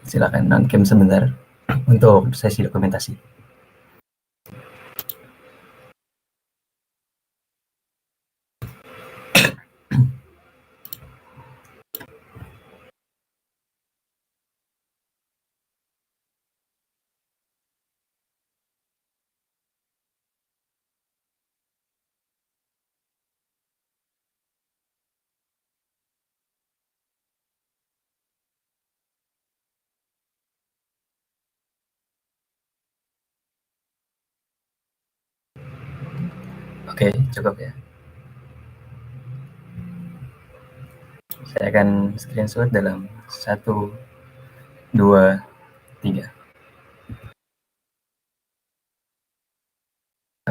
Silakan non-cam sebentar untuk sesi dokumentasi. Oke, cukup ya. Saya akan screenshot dalam 1, 2, 3.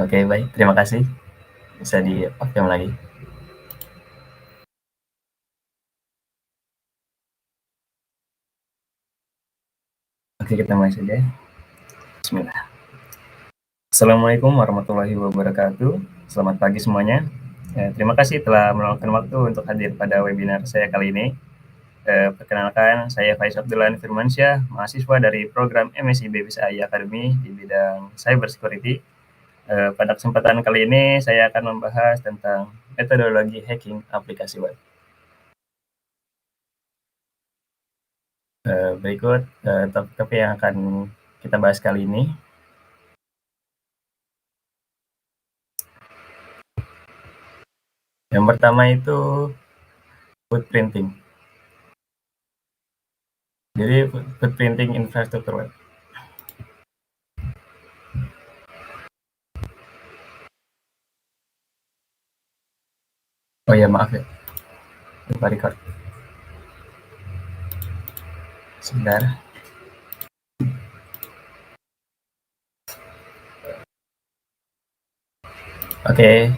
Oke, baik. Terima kasih. Bisa di-off cam lagi. Oke, kita mulai saja. Bismillah. Assalamualaikum warahmatullahi wabarakatuh. Selamat pagi semuanya. Terima kasih telah meluangkan waktu untuk hadir pada webinar saya kali ini. Perkenalkan, saya Faiz Abdullah Firmansyah, mahasiswa dari program MSI BBSI Academy di bidang Cyber Security. Pada kesempatan kali ini, saya akan membahas tentang metodologi hacking aplikasi web. Berikut topik-topik yang akan kita bahas kali ini. Yang pertama itu footprinting. Jadi footprinting infrastruktur web. Oh ya, maaf ya. Lupa record. Sebentar. Oke.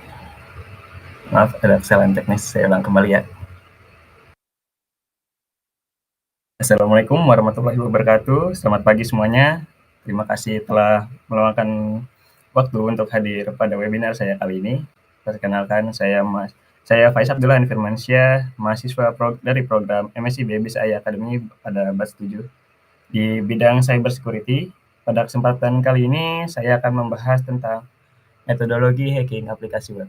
Maaf, ada kesalahan teknis. Saya ulang kembali ya. Assalamualaikum warahmatullahi wabarakatuh. Selamat pagi semuanya. Terima kasih telah meluangkan waktu untuk hadir pada webinar saya kali ini. Perkenalkan, saya Faiz Abdullah Firmansyah, mahasiswa dari program MSI BBSI Academy pada batch 7 di bidang cyber security. Pada kesempatan kali ini, saya akan membahas tentang metodologi hacking aplikasi web.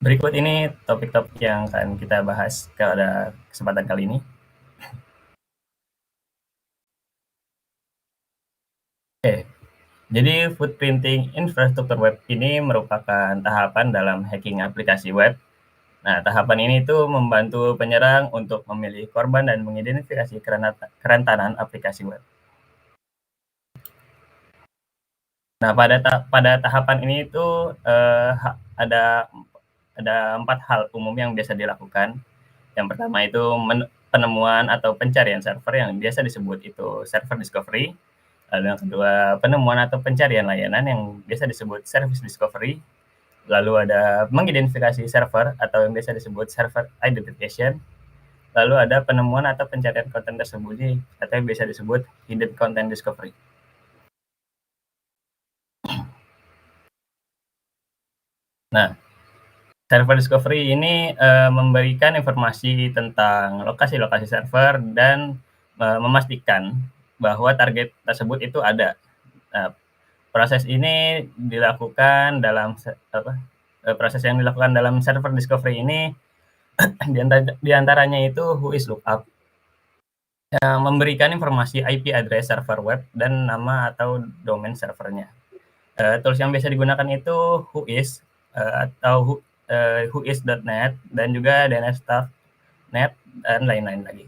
Berikut ini topik-topik yang akan kita bahas pada kesempatan kali ini. Oke, jadi footprinting infrastruktur web ini merupakan tahapan dalam hacking aplikasi web. Nah, tahapan ini itu membantu penyerang untuk memilih korban dan mengidentifikasi kerentanan aplikasi web. Nah, pada tahapan ini itu ada 4 hal umum yang biasa dilakukan. Yang pertama itu penemuan atau pencarian server yang biasa disebut itu server discovery. Lalu yang kedua, penemuan atau pencarian layanan yang biasa disebut service discovery. Lalu ada mengidentifikasi server atau yang biasa disebut server identification. Lalu ada penemuan atau pencarian konten tersembunyi atau yang biasa disebut hidden content discovery. Nah, server discovery ini memberikan informasi tentang lokasi-lokasi server dan memastikan bahwa target tersebut itu ada. Nah, proses ini dilakukan dalam proses yang dilakukan dalam server discovery ini di antaranya itu whoislookup yang memberikan informasi IP address server web dan nama atau domain servernya. Tools yang biasa digunakan itu whois atau whois.net dan juga DNS-Stuff.net dan lain-lain lagi.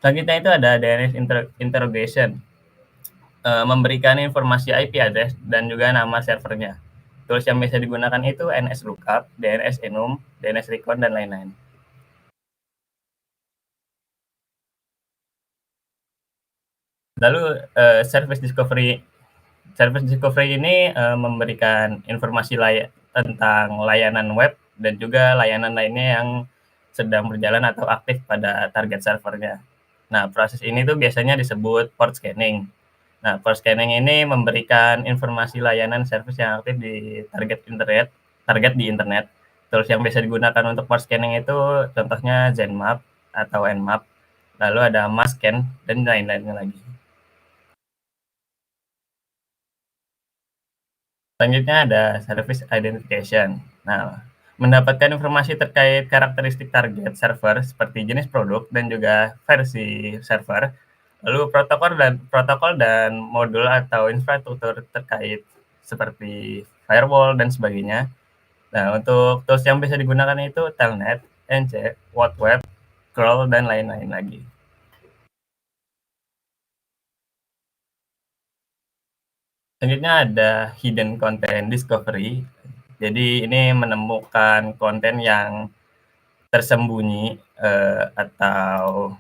Selanjutnya itu ada DNS interrogation, memberikan informasi IP address dan juga nama servernya. Tools yang biasa digunakan itu NSLOOKUP, DNS-Enum, DNS-Recon, dan lain-lain. Lalu service discovery ini memberikan informasi tentang layanan web dan juga layanan lainnya yang sedang berjalan atau aktif pada target servernya. Nah, proses ini tuh biasanya disebut port scanning. Nah, port scanning ini memberikan informasi layanan service yang aktif di target di internet. Tools yang biasa digunakan untuk port scanning itu contohnya Zenmap, atau Nmap, lalu ada Masken, dan lain-lainnya lagi. Selanjutnya ada service identification. Nah, mendapatkan informasi terkait karakteristik target server seperti jenis produk dan juga versi server, lalu protokol dan modul atau infrastruktur terkait seperti firewall dan sebagainya. Nah, untuk tools yang bisa digunakan itu Telnet, NC, WhatWeb, Curl, dan lain-lain lagi. Selanjutnya ada hidden content discovery. Jadi ini menemukan konten yang tersembunyi, atau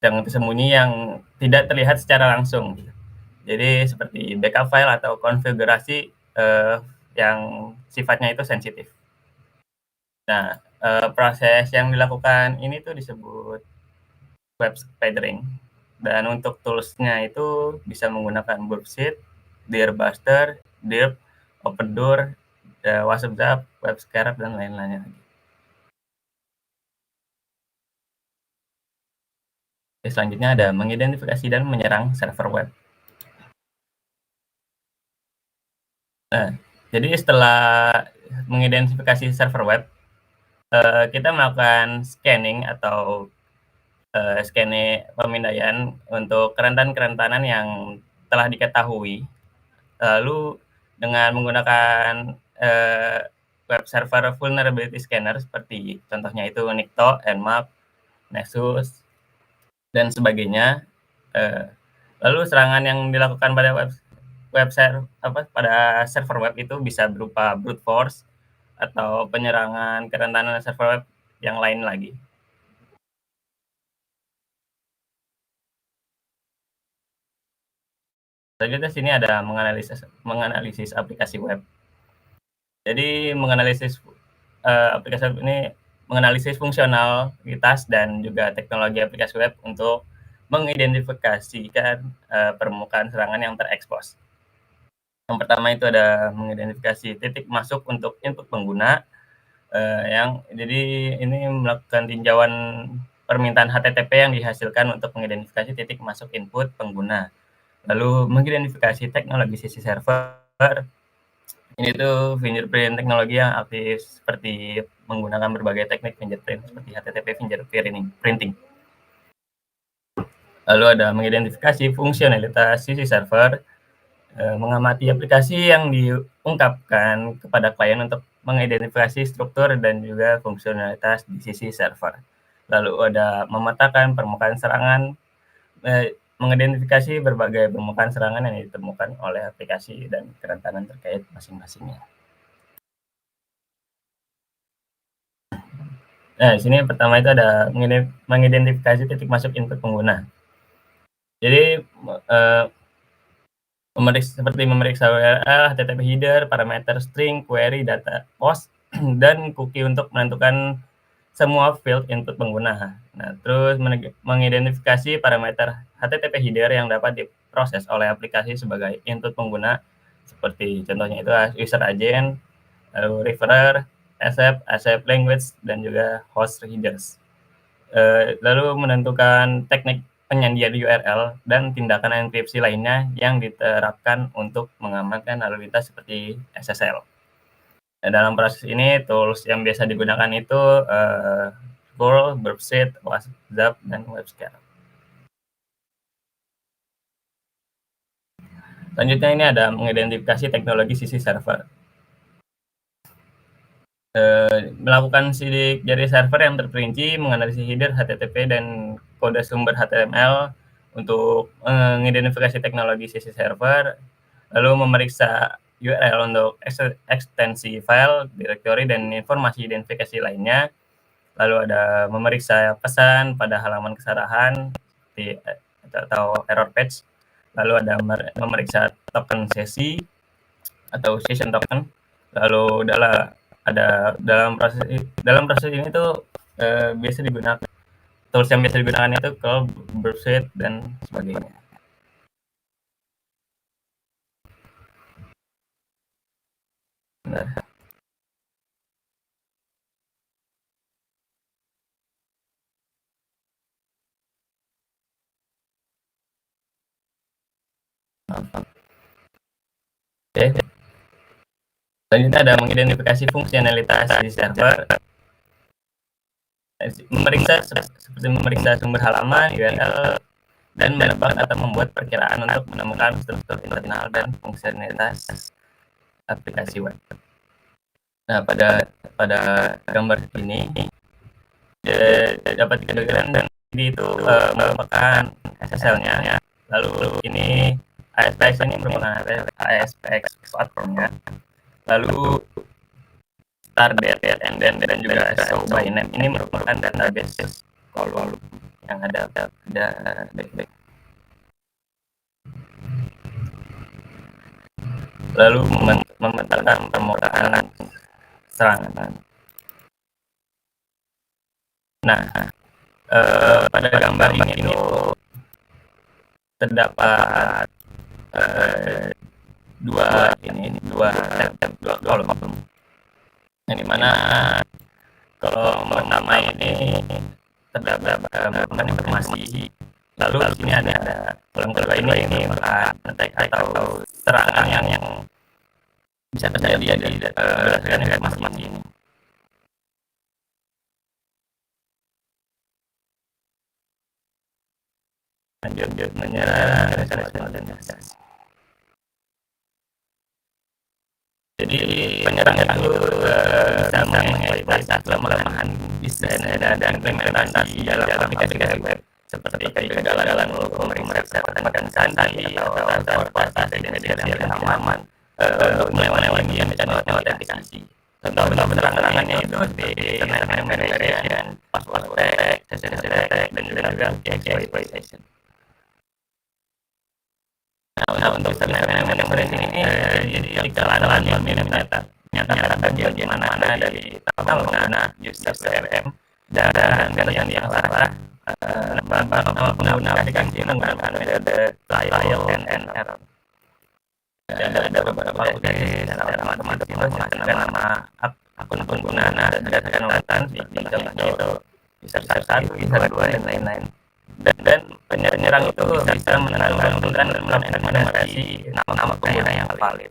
yang tersembunyi yang tidak terlihat secara langsung. Jadi seperti backup file atau konfigurasi, yang sifatnya itu sensitif. Nah, proses yang dilakukan ini tuh disebut web spidering, dan untuk tools-nya itu bisa menggunakan Burpsuite, Dearbuster, Dirp, Opendoor, WaspZap, WebScarab, dan lain-lainnya lagi. Selanjutnya ada mengidentifikasi dan menyerang server web. Nah, jadi setelah mengidentifikasi server web, kita melakukan scanning atau, pemindaian untuk kerentanan-kerentanan yang telah diketahui. Lalu dengan menggunakan, web server vulnerability scanner seperti contohnya itu Nikto, Nmap, Nexus, dan sebagainya. Eee, Lalu serangan yang dilakukan pada pada server web itu bisa berupa brute force atau penyerangan kerentanan server web yang lain lagi. Selanjutnya sini ada menganalisis menganalisis aplikasi web. Jadi menganalisis, aplikasi web ini menganalisis fungsionalitas dan juga teknologi aplikasi web untuk mengidentifikasikan, permukaan serangan yang terekspos. Yang pertama itu ada mengidentifikasi titik masuk untuk input pengguna, jadi ini melakukan tinjauan permintaan HTTP yang dihasilkan untuk mengidentifikasi titik masuk input pengguna. Lalu mengidentifikasi teknologi sisi server, ini tuh fingerprint teknologi yang aktif seperti menggunakan berbagai teknik fingerprint seperti HTTP fingerprinting. Lalu ada mengidentifikasi fungsionalitas sisi server, mengamati aplikasi yang diungkapkan kepada klien untuk mengidentifikasi struktur dan juga fungsionalitas di sisi server. Lalu ada memetakan permukaan serangan, mengidentifikasi berbagai permukaan serangan yang ditemukan oleh aplikasi dan kerentanan terkait masing-masingnya. Nah, di sini yang pertama itu ada mengidentifikasi titik masuk input pengguna. Jadi, eee, memeriksa URL, HTTP header, parameter string, query, data post, dan cookie untuk menentukan semua field input pengguna. Nah, terus mengidentifikasi parameter HTTP header yang dapat diproses oleh aplikasi sebagai input pengguna, seperti contohnya itu user agent, lalu referrer, accept language, dan juga host headers. Lalu menentukan teknik penyandian URL dan tindakan enkripsi lainnya yang diterapkan untuk mengamankan lalu lintas seperti SSL. Nah, dalam proses ini tools yang biasa digunakan itu, Curl, Burpsuite, WaspZap, dan WebScale. Selanjutnya ini ada mengidentifikasi teknologi sisi server. Melakukan sidik jari server yang terperinci, menganalisis header HTTP dan kode sumber HTML untuk mengidentifikasi teknologi sisi server, lalu memeriksa URL untuk ekstensi file, direktori, dan informasi identifikasi lainnya. Lalu ada memeriksa pesan pada halaman kesalahan atau error page. Lalu ada memeriksa token sesi atau session token. Lalu dalam proses ini tuh, biasa digunakan tools yang biasa digunakan itu kalau Burpsuite dan sebagainya. Benar. Oke. Selanjutnya ada mengidentifikasi fungsionalitas di server, seperti memeriksa sumber halaman, URL, dan menebak atau membuat perkiraan untuk menemukan struktur internal dan fungsionalitas aplikasi web. Nah, pada gambar ini dapat dikatakan dan itu merupakan SSL-nya. Lalu ini ASPX ini merupakan ASPX platformnya. Lalu Stardate dan juga Show by Name ini merupakan database kolom yang ada back. Lalu memetakan permukaan serangan. Nah, pada gambar ini terdapat dua kolom, yang dimana kalau pertama ini terdapat informasi. Lalu di sini ada kolom kedua ini attack atau serangan yang bisa terjadi berdasarkan informasi ini. Lanjut menyerang organisasi. Jadi penyerang itu bisa mengeksploitasi kelemahan desain dan implementasi dalam aplikasi web, seperti kegagalan memeriksa autentifikasi atau transportasi identitas yang aman untuk melewati autentikasi. Contoh serangannya itu di internet manipulation, password attack, session attack, dan juga exploitation. Nah, untuk manipulation ini jadi kesalahan yang menyatakan bagaimana dari pengguna user CRM dan yang salah pengguna aplikasi menggunakan metode trial and error. Ada beberapa aplikasi dan otomatis menghasilkan nama akun pengguna berdasarkan urutan di contohnya itu user 1, user 2, dan lain-lain. Dan penyerang itu bisa menentukan dan menemukan nama pengguna yang valid.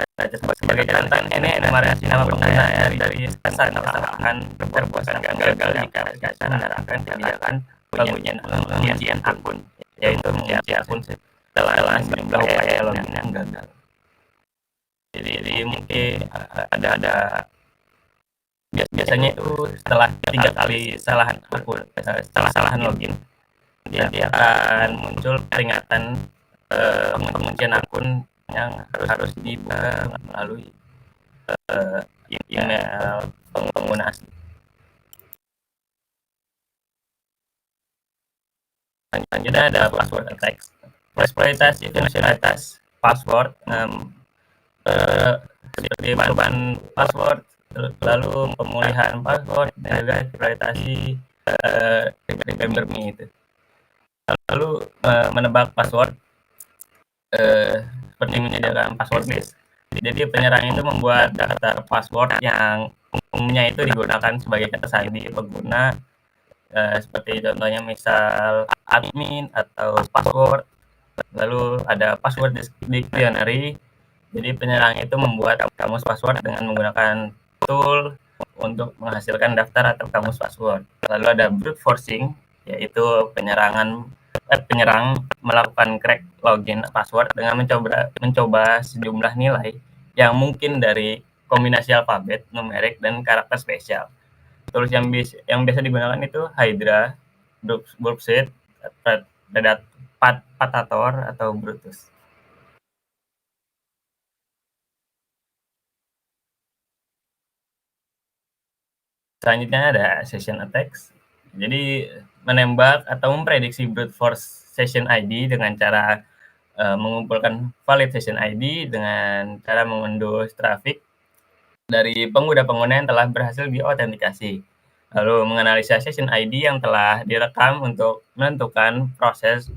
Sebagai contoh ini nama pengguna dari pesan kesalahan kepuasan gagal jika aplikasi menerapkan kebijakan pengujian akun, yaitu mengunci akun setelah sejumlah upaya login yang gagal. Jadi mungkin ada biasanya itu setelah 3 kali kesalahan login, dia akan muncul peringatan penguncian akun yang harus dibuka melalui email pengguna asli. Selanjutnya ada password attack, eksploitasi fungsionalitas password seperti perubahan password, lalu pemulihan password, dan juga eksploitasi remember me itu. Lalu menebak password seperti menyediakan password list. Jadi penyerang itu membuat daftar password yang umumnya itu digunakan sebagai kata sandi pengguna, seperti contohnya misal admin atau password. Lalu ada password dictionary. Jadi penyerang itu membuat kamus password dengan menggunakan tool untuk menghasilkan daftar atau kamus password. Lalu ada brute forcing, yaitu penyerang melakukan crack login password dengan mencoba sejumlah nilai yang mungkin dari kombinasi alfabet, numerik, dan karakter spesial. Tools yang biasa digunakan itu Hydra, Burpsuite, Patator, atau Brutus. Selanjutnya ada session attacks. Jadi menembak atau memprediksi brute force session ID dengan cara mengumpulkan valid session ID dengan cara mengunduh traffic dari pengguna yang telah berhasil diautentikasi. Lalu menganalisa session ID yang telah direkam untuk menentukan proses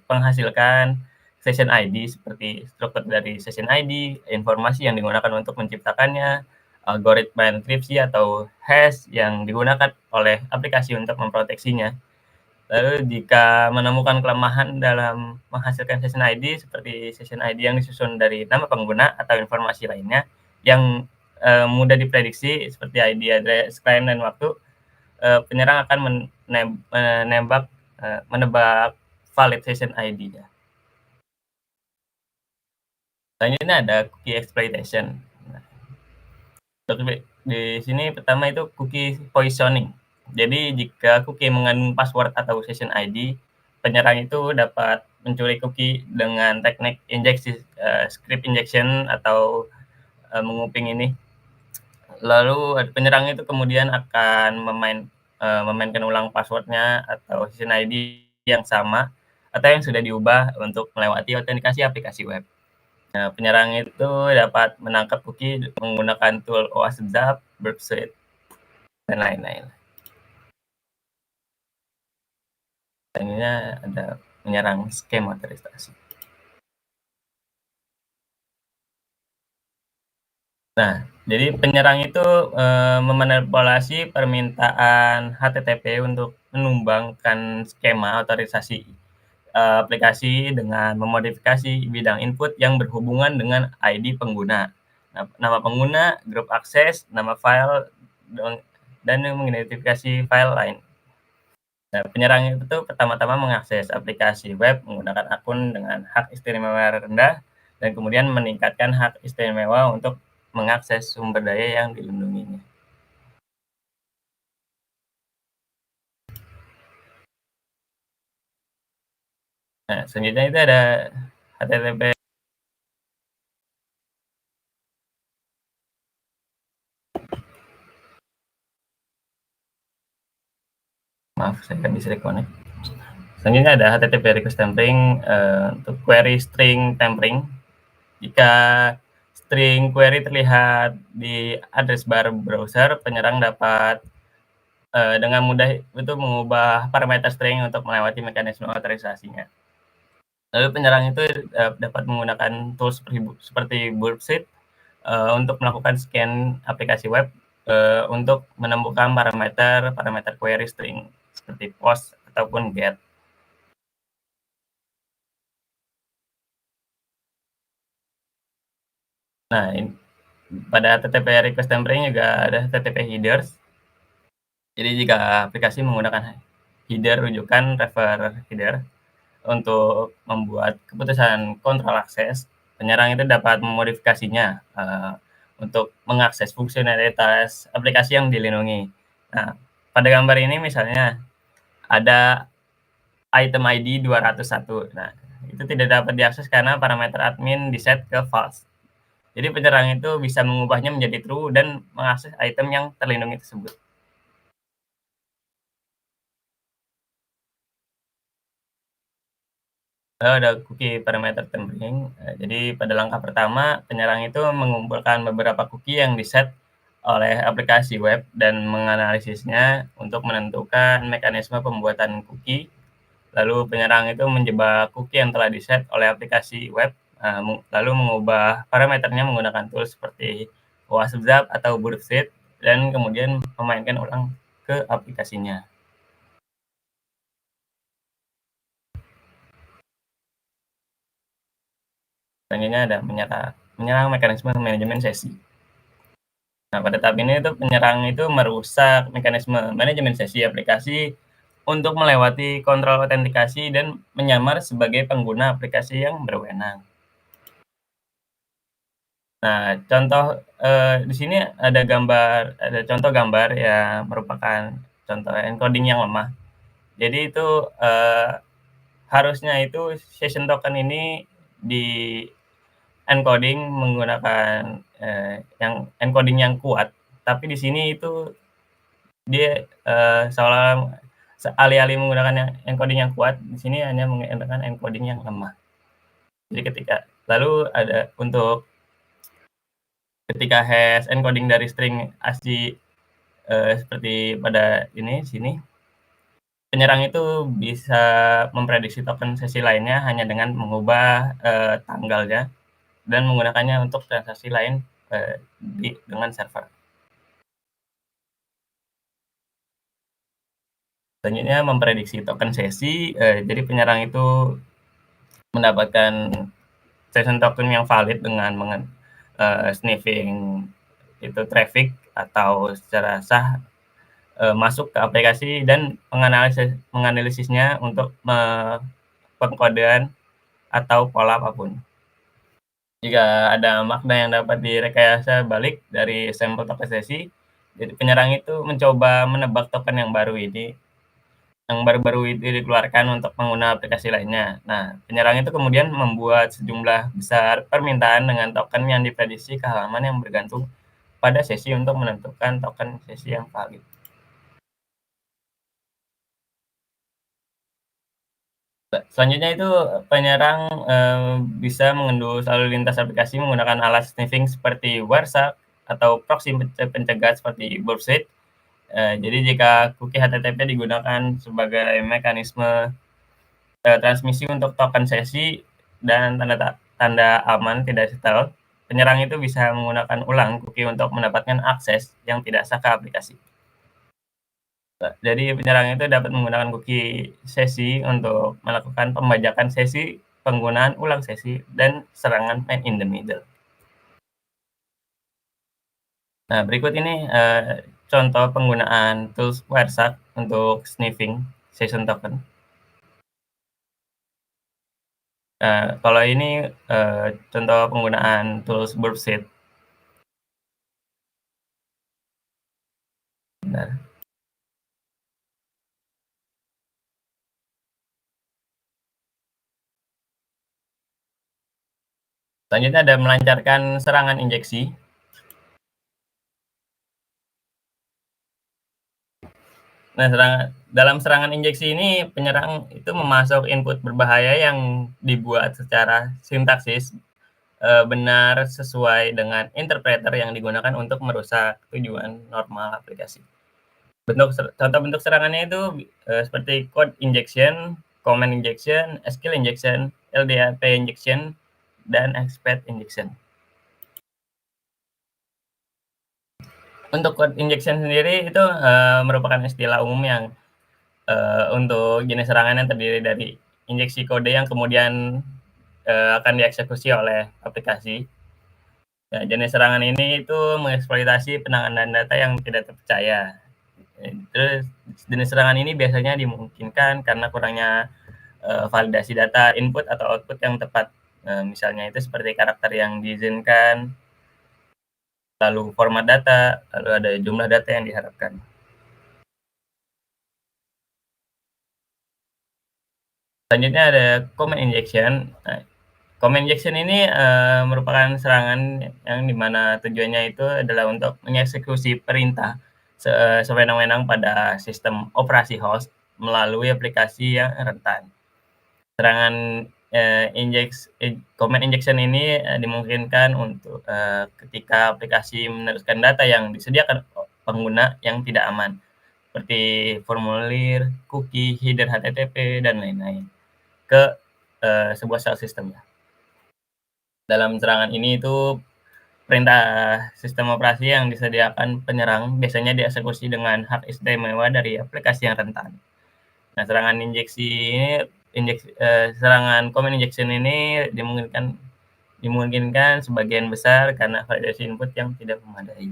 menghasilkan session ID seperti struktur dari session ID, informasi yang digunakan untuk menciptakannya, algoritma enkripsi atau hash yang digunakan oleh aplikasi untuk memproteksinya. Lalu jika menemukan kelemahan dalam menghasilkan session ID seperti session ID yang disusun dari nama pengguna atau informasi lainnya yang, mudah diprediksi seperti ID, address, klien, dan waktu, penyerang akan menebak valid session ID-nya. Selanjutnya ada cookie exploitation. Nah, di sini pertama itu cookie poisoning. Jadi jika cookie mengandung password atau session ID, penyerang itu dapat mencuri cookie dengan teknik injeksi, script injection atau, menguping ini. Lalu penyerang itu kemudian akan memainkan ulang password-nya atau session ID yang sama atau yang sudah diubah untuk melewati autentikasi aplikasi web. Nah, penyerang itu dapat menangkap cookie menggunakan tool OAuth Zap, Burp Suite, dan lain-lain. Selanjutnya ada menyerang skema otorisasi. Nah, jadi penyerang itu, memanipulasi permintaan HTTP untuk menumbangkan skema otorisasi, aplikasi dengan memodifikasi bidang input yang berhubungan dengan ID pengguna. Nah, nama pengguna, grup akses, nama file, dan mengidentifikasi file lain. Nah, penyerang itu pertama-tama mengakses aplikasi web menggunakan akun dengan hak istimewa rendah dan kemudian meningkatkan hak istimewa untuk mengakses sumber daya yang dilindunginya. Nah, selanjutnya itu ada HTTP. Maaf, saya nggak bisa reconnect. Selanjutnya ada HTTP request tampering, untuk query string tampering. Jika string query terlihat di address bar browser, penyerang dapat dengan mudah itu mengubah parameter string untuk melewati mekanisme otorisasinya. Lalu penyerang itu dapat menggunakan tools seperti Burpsuite untuk melakukan scan aplikasi web untuk menemukan parameter query string seperti post ataupun get. Nah, pada HTTP request tampering juga ada HTTP headers. Jadi jika aplikasi menggunakan header rujukan refer header untuk membuat keputusan kontrol akses, penyerang itu dapat memodifikasinya untuk mengakses fungsionalitas aplikasi yang dilindungi. Nah, pada gambar ini misalnya ada item ID 201. Nah, itu tidak dapat diakses karena parameter admin diset ke false. Jadi penyerang itu bisa mengubahnya menjadi true dan mengakses item yang terlindungi tersebut. Ada cookie parameter tampering. Jadi pada langkah pertama, penyerang itu mengumpulkan beberapa cookie yang diset oleh aplikasi web dan menganalisisnya untuk menentukan mekanisme pembuatan cookie. Lalu penyerang itu menjebak cookie yang telah diset oleh aplikasi web, lalu mengubah parameternya menggunakan tools seperti OAuth atau Burpsuite dan kemudian memainkan ulang ke aplikasinya. Selanjutnya ada menyerang mekanisme manajemen sesi. Nah, pada tahap ini tuh penyerang itu merusak mekanisme manajemen sesi aplikasi untuk melewati kontrol autentikasi dan menyamar sebagai pengguna aplikasi yang berwenang. Nah, contoh, di sini ada contoh gambar yang merupakan contoh encoding yang lemah. Jadi itu, harusnya itu session token ini di-encoding menggunakan, yang encoding yang kuat, tapi di sini itu dia, seolah alih-alih menggunakan yang encoding yang kuat, di sini hanya menggunakan encoding yang lemah. Jadi ada untuk ketika hash encoding dari string ASCII, seperti pada sini, penyerang itu bisa memprediksi token sesi lainnya hanya dengan mengubah, tanggalnya dan menggunakannya untuk transaksi lain, di dengan server. Selanjutnya memprediksi token sesi, jadi penyerang itu mendapatkan session token yang valid dengan sniffing itu traffic atau secara sah, masuk ke aplikasi dan menganalisisnya untuk pengkodean atau pola apapun. Jika ada makna yang dapat direkayasa balik dari sampel token sesi, jadi penyerang itu mencoba menebak token yang baru-baru itu dikeluarkan untuk pengguna aplikasi lainnya. Nah, penyerang itu kemudian membuat sejumlah besar permintaan dengan token yang diprediksi ke halaman yang bergantung pada sesi untuk menentukan token sesi yang valid. Selanjutnya itu penyerang, bisa mengendus lalu lintas aplikasi menggunakan alat sniffing seperti Wireshark atau proksi pencegat seperti Burpsuite. Jadi jika cookie HTTP digunakan sebagai mekanisme, transmisi untuk token sesi dan tanda aman tidak settle, penyerang itu bisa menggunakan ulang cookie untuk mendapatkan akses yang tidak sah ke aplikasi. Jadi penyerang itu dapat menggunakan cookie sesi untuk melakukan pembajakan sesi, penggunaan ulang sesi, dan serangan man in the middle. Nah, berikut ini, contoh penggunaan tools Wireshark untuk sniffing session token. Kalau ini, contoh penggunaan tools Burpsuite. Benar. Selanjutnya ada melancarkan serangan injeksi. Nah, dalam serangan injeksi ini penyerang itu memasuk input berbahaya yang dibuat secara sintaksis, benar sesuai dengan interpreter yang digunakan untuk merusak tujuan normal aplikasi. Contoh bentuk serangannya itu, seperti code injection, command injection, SQL injection, LDAP injection, dan expect injection. Untuk code injection sendiri itu, merupakan istilah umum yang, untuk jenis serangan yang terdiri dari injeksi kode yang kemudian, akan dieksekusi oleh aplikasi. Ya, jenis serangan ini itu mengeksploitasi penanganan data yang tidak terpercaya. Terus jenis serangan ini biasanya dimungkinkan karena kurangnya, validasi data input atau output yang tepat. Misalnya itu seperti karakter yang diizinkan, lalu format data, lalu ada jumlah data yang diharapkan. Selanjutnya ada command injection. Nah, command injection ini, merupakan serangan yang di mana tujuannya itu adalah untuk mengeksekusi perintah sewenang-wenang pada sistem operasi host melalui aplikasi yang rentan. Serangan, command injection ini, dimungkinkan untuk, ketika aplikasi meneruskan data yang disediakan pengguna yang tidak aman, seperti formulir, cookie, header HTTP, dan lain-lain, ke, sebuah file system ya. Dalam serangan ini itu perintah sistem operasi yang disediakan penyerang biasanya dieksekusi dengan hak istimewa dari aplikasi yang rentan. Nah, serangan serangan command injection ini dimungkinkan sebagian besar karena validasi input yang tidak memadai.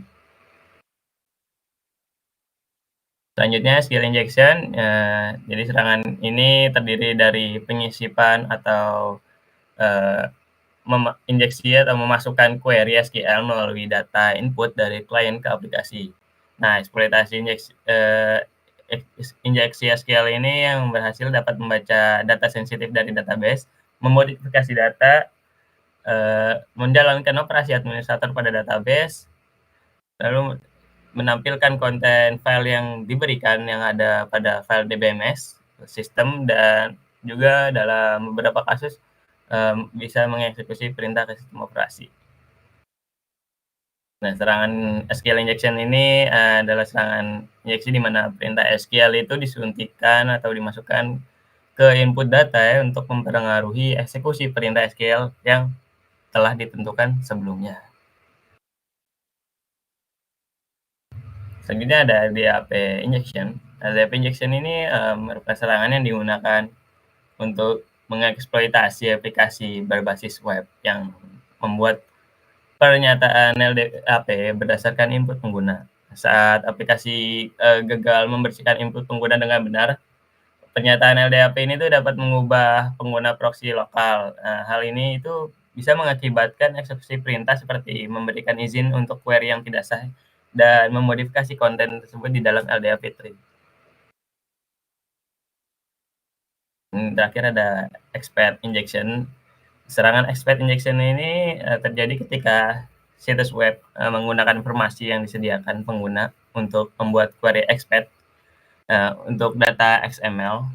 Selanjutnya skill injection, jadi serangan ini terdiri dari penyisipan atau, eee, injeksi atau memasukkan query SQL melalui data input dari klien ke aplikasi. Nah, eksploitasi injeksi SQL ini yang berhasil dapat membaca data sensitif dari database, memodifikasi data, menjalankan operasi administrator pada database, lalu menampilkan konten file yang diberikan yang ada pada file DBMS sistem, dan juga dalam beberapa kasus, bisa mengeksekusi perintah ke sistem operasi. Nah, serangan SQL injection ini, adalah serangan injeksi di mana perintah SQL itu disuntikkan atau dimasukkan ke input data ya, untuk mempengaruhi eksekusi perintah SQL yang telah ditentukan sebelumnya. Selanjutnya ada DAP injection. LDAP injection ini, merupakan serangan yang digunakan untuk mengeksploitasi aplikasi berbasis web yang membuat pernyataan LDAP berdasarkan input pengguna. Saat aplikasi, gagal membersihkan input pengguna dengan benar, pernyataan LDAP ini tuh dapat mengubah pengguna proksi lokal. Hal ini itu bisa mengakibatkan eksekusi perintah seperti memberikan izin untuk query yang tidak sah dan memodifikasi konten tersebut di dalam LDAP tree. Terakhir ada expert injection. Serangan expert injection ini, terjadi ketika situs web, menggunakan informasi yang disediakan pengguna untuk membuat query expert, untuk data XML